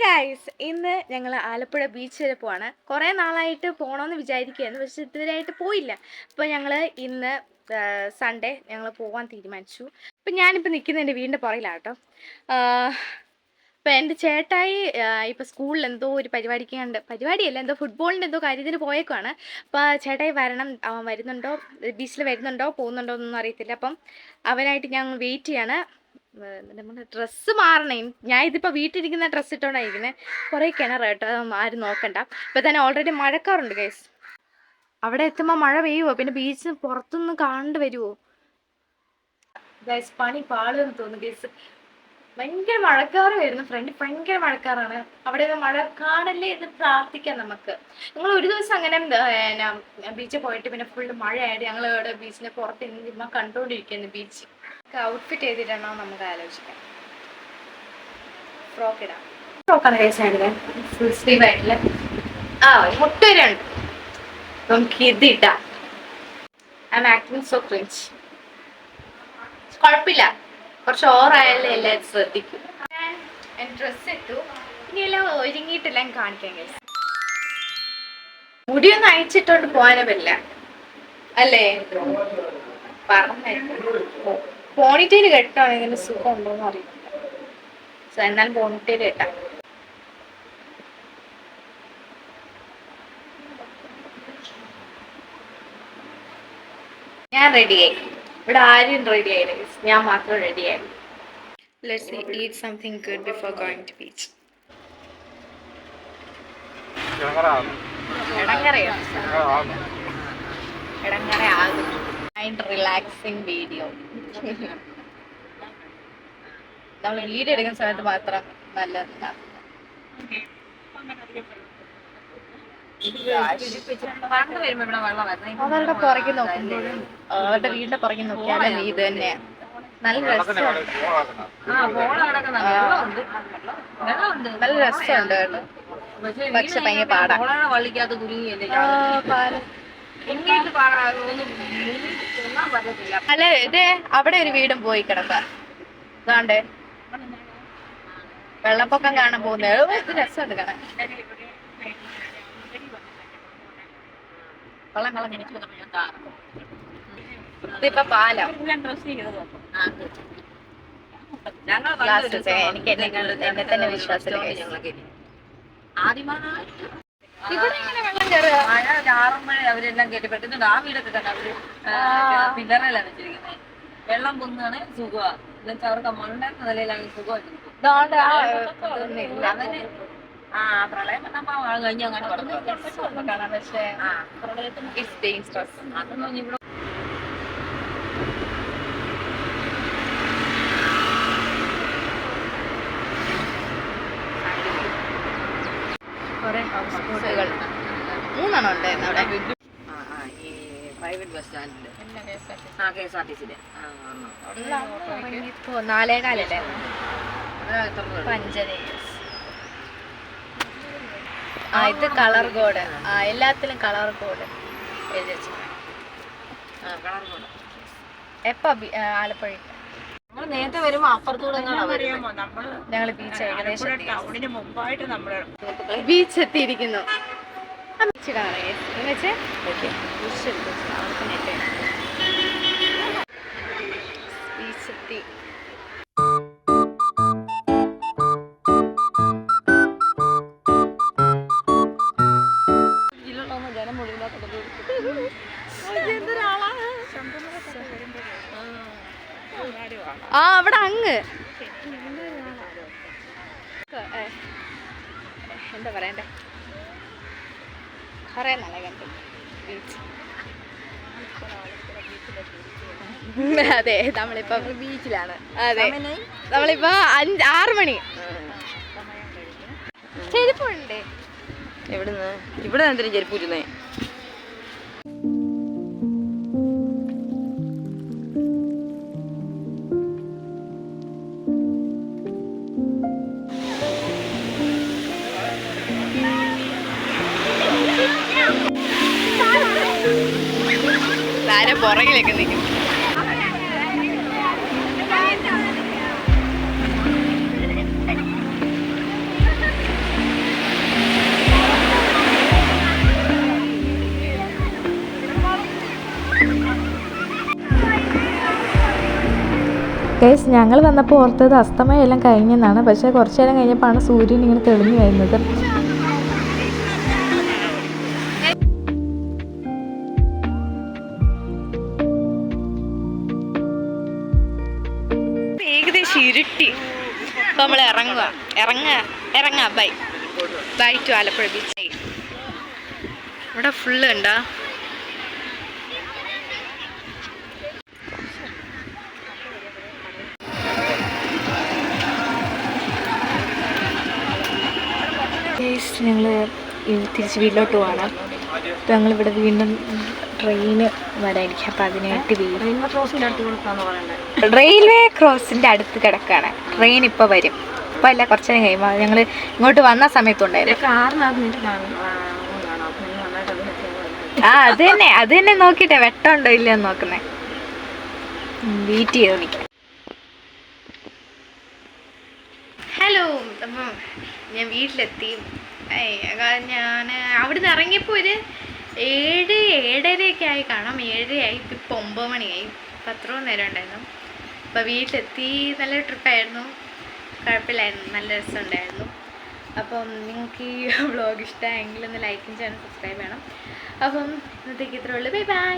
Guys, ഇന്ന് ഞങ്ങൾ Alappuzha beach വരെ പോവാണ്. കുറേ നാളായിട്ട് പോകണമെന്ന് വിചാരിക്കുകയായിരുന്നു, പക്ഷെ ഇതുവരെയായിട്ട് പോയില്ല. അപ്പോൾ ഞങ്ങൾ ഇന്ന് സൺഡേ ഞങ്ങൾ പോകാൻ തീരുമാനിച്ചു. അപ്പം ഞാനിപ്പോൾ നിൽക്കുന്നത് എൻ്റെ വീടിൻ്റെ പുറകിലാട്ടോ. അപ്പോൾ എൻ്റെ ചേട്ടായി ഇപ്പോൾ സ്കൂളിൽ എന്തോ ഒരു പരിപാടിയല്ല, എന്തോ ഫുട്ബോളിൻ്റെ എന്തോ കാര്യത്തിന് പോയേക്കുവാണ്. അപ്പോൾ ചേട്ടായി വരണം, അവൻ വരുന്നുണ്ടോ, ബീച്ചിൽ വരുന്നുണ്ടോ പോകുന്നുണ്ടോ എന്നൊന്നും അറിയത്തില്ല. അപ്പം അവനായിട്ട് ഞങ്ങൾ വെയിറ്റ് ചെയ്യാണ്. നമ്മുടെ ഡ്രസ്സ് മാറണേ. ഞാൻ ഇതിപ്പോൾ വീട്ടിലിരിക്കുന്ന ഡ്രസ്സ് ഇട്ടോണ്ടായിരിക്കുന്നത്. കുറേ കിണർ കേട്ടോ, ആരും നോക്കണ്ട. ഇപ്പം തന്നെ ഓൾറെഡി മഴക്കാറുണ്ട് ഗൈസ്. അവിടെ എത്തുമ്പോൾ മഴ പെയ്യുമോ, പിന്നെ ബീച്ച് പുറത്തുനിന്ന് കാണേണ്ടി വരുമോ ഗൈസ്? പണി പാടുമെന്ന് തോന്നുന്നു ഗൈസ്. ഭയങ്കര മഴക്കാറ് വരുന്നു, ഫ്രണ്ട് ഭയങ്കര മഴക്കാറാണ്. അവിടെ മഴ കാണല്ലേ എന്ന് പ്രാർത്ഥിക്കാം നമുക്ക്. ഞങ്ങൾ ഒരു ദിവസം അങ്ങനെ ബീച്ചിൽ പോയിട്ട് പിന്നെ ഫുള്ള് മഴയായിട്ട് ഞങ്ങൾ ഇവിടെ ബീച്ചിൻ്റെ പുറത്ത് ഇന്ന് കണ്ടുകൊണ്ടിരിക്കുന്നു. ബീച്ച് ഔട്ട്ഫിറ്റ് ചെയ്തിട്ടാണോ നമുക്ക് ആലോചിക്കാം. ഫ്രോക്ക് ഇടാം. ഫ്രോക്കാണ് കേസായിട്ട് ഫുൾ സ്ലീവ് ആയിട്ടില്ല. മുട്ട വരെയുണ്ട്. നമുക്ക് ഇത് ഇടാം. I am acting so cringe. കുഴപ്പമില്ല, കുറച്ച് ഓവറായാലും എല്ലാവരും ശ്രദ്ധിക്കും. ഞാൻ ഡ്രസ്സ് ഇട്ടു, ഇനിയെല്ലാം ഒരുങ്ങിയിട്ടെല്ലാം കാണിക്കാൻ കഴിയും. മുടിയൊന്നും അയച്ചിട്ടോണ്ട് പോകാനേ പറ്റില്ല അല്ലേ? പറഞ്ഞു പോണിറ്റെയിൽ കെട്ടാണെങ്കിൽ സുഖം ഉണ്ടോന്ന് അറിയില്ല. എന്നാലും പോണിറ്റെയിൽ കെട്ടാം. ഞാൻ റെഡിയായി. ഇവിടെ ആരും റെഡി ആയില്ല, ഞാൻ മാത്രം റെഡിയായി. Let's eat something good before going to beach. Mind relaxing video. നമ്മൾ വീഡിയോ എടുക്കുന്ന സമയത്ത് മാത്രം നല്ലതാണ്. അവരുടെ പുറകെ നോക്കുമ്പോഴും അവരുടെ വീടിന്റെ പുറകെ നോക്കിയാലും ഇത് തന്നെയാണ്. നല്ല രസമുണ്ട്. നല്ല രസമുണ്ട് കേട്ടോ, പക്ഷെ ഭയങ്കര പാടാണ്. അല്ല, ഇത് അവിടെ ഒരു വീടും പോയി കിടക്കാം. ഇതാണ്ടേ വെള്ളപ്പൊക്കം കാണാൻ പോകുന്നത്. ഇത് രസമുണ്ട് കാണാൻ. ഇതിപ്പോ പാലം. എനിക്ക് എന്നെ തന്നെ വിശ്വാസമില്ല. ഇവിടെ ഇങ്ങനെ വെള്ളം കയറുക. മഴ ചാറുമ്പോഴേ അവരെല്ലാം കയറ്റി പെട്ടെന്ന് ആ വീടൊക്കെ കണ്ട അവര് പില്ലറയിലാണ് വെച്ചിരിക്കുന്നത്. വെള്ളം പൊന്നാണ് സുഖമാണ്. എന്നുവെച്ചാൽ അവർക്ക് മണ്ണ നിലയിലാണ് സുഖമായിട്ട്. അവര് പ്രളയം വന്നപ്പോ ആൾ കഴിഞ്ഞ് അങ്ങനെ പറഞ്ഞു. പക്ഷേ അതൊന്നും ഇവിടെ മൂന്നെണ്ണം ഉണ്ടായിരുന്നു അവിടെ. പ്രൈവറ്റ് ബസ് സ്റ്റാൻഡില് KSRTC 4:15 പഞ്ചര. ഇത് കളർ കോഡ്. എല്ലാത്തിലും കളർ കോഡ് എഴുതി വെച്ചു. എപ്പോ ആലപ്പുഴ നേരത്തെ വരുമ്പോ അപ്പുറത്തൂടെ ഞങ്ങൾ ബീച്ച് ഏകദേശം ബീച്ച് എത്തിയിരിക്കുന്നു. ബീച്ച് കാണാം. ബീച്ച് എത്തി. ജനം മുഴുവൻ അവിടെ അങ്ങ് എന്താ പറയണ്ടേ, കുറേ നല്ല കണ്ടു ബീച്ച്. അതെ, നമ്മളിപ്പോ ബീച്ചിലാണ്. അതെ, നമ്മളിപ്പോ 6 മണി. ചെരുപ്പുണ്ടേ. എവിടുന്ന്? ഇവിടെ എന്തിനും ചെരുപ്പ് ഇരുന്നേ. പുറകിലേക്ക് നിൽക്കും. പക്ഷെ ഞങ്ങൾ വന്നപ്പോൾ ഓർത്തത് അസ്തമയം എല്ലാം കഴിഞ്ഞെന്നാണ്. പക്ഷേ കുറച്ച് നേരം കഴിഞ്ഞപ്പോഴാണ് സൂര്യൻ ഇങ്ങനെ തെളിഞ്ഞു വരുന്നത്. ഏകദേശം ഇരുട്ടി. അപ്പോൾ നമ്മൾ ഇറങ്ങുക ബൈ ടു ആലപ്പുഴ ബീച്ച്. ഇവിടെ ഫുള്ള് ഉണ്ടോ? ഞങ്ങൾ തിരിച്ച് വീട്ടിലോട്ട് പോകണം. അപ്പോൾ ഞങ്ങളിവിടെ വീണ്ടും ട്രെയിന് വരായിരിക്കും. അപ്പോൾ അതിനായിട്ട് റെയിൽവേ ക്രോസിൻ്റെ അടുത്ത് കിടക്കുകയാണ്. ട്രെയിൻ ഇപ്പോൾ വരും. ഇപ്പോൾ അല്ല, കുറച്ച് നേരം കഴിയുമ്പോൾ. ഞങ്ങൾ ഇങ്ങോട്ട് വന്ന സമയത്തുണ്ടായിരുന്നു. അത് തന്നെ നോക്കിയിട്ടെ വെട്ടമുണ്ടോ ഇല്ലയെന്ന് നോക്കുന്നേ. വെയിറ്റ് ചെയ്ത് നിൽക്കാം. ഹലോ, അപ്പം ഞാൻ വീട്ടിലെത്തി. ഞാൻ അവിടെ നിന്ന് ഇറങ്ങിയപ്പോൾ ഒരു 7-7:30 ആയി കാണാം. 7:30 ഇപ്പോൾ 9 മണിയായി. അപ്പോൾ അത്രയും നേരം ഉണ്ടായിരുന്നു. അപ്പോൾ വീട്ടിലെത്തി. നല്ലൊരു ട്രിപ്പായിരുന്നു, കുഴപ്പമില്ലായിരുന്നു, നല്ല രസമുണ്ടായിരുന്നു. അപ്പം നിങ്ങൾക്ക് ഈ വ്ളോഗ് ഇഷ്ടമായെങ്കിൽ ഒന്ന് ലൈക്കും ചാനൽ സബ്സ്ക്രൈബ് ചെയ്യണം. അപ്പം ഇന്നത്തേക്ക് ഇത്രയേ ഉള്ളൂ. ബൈ.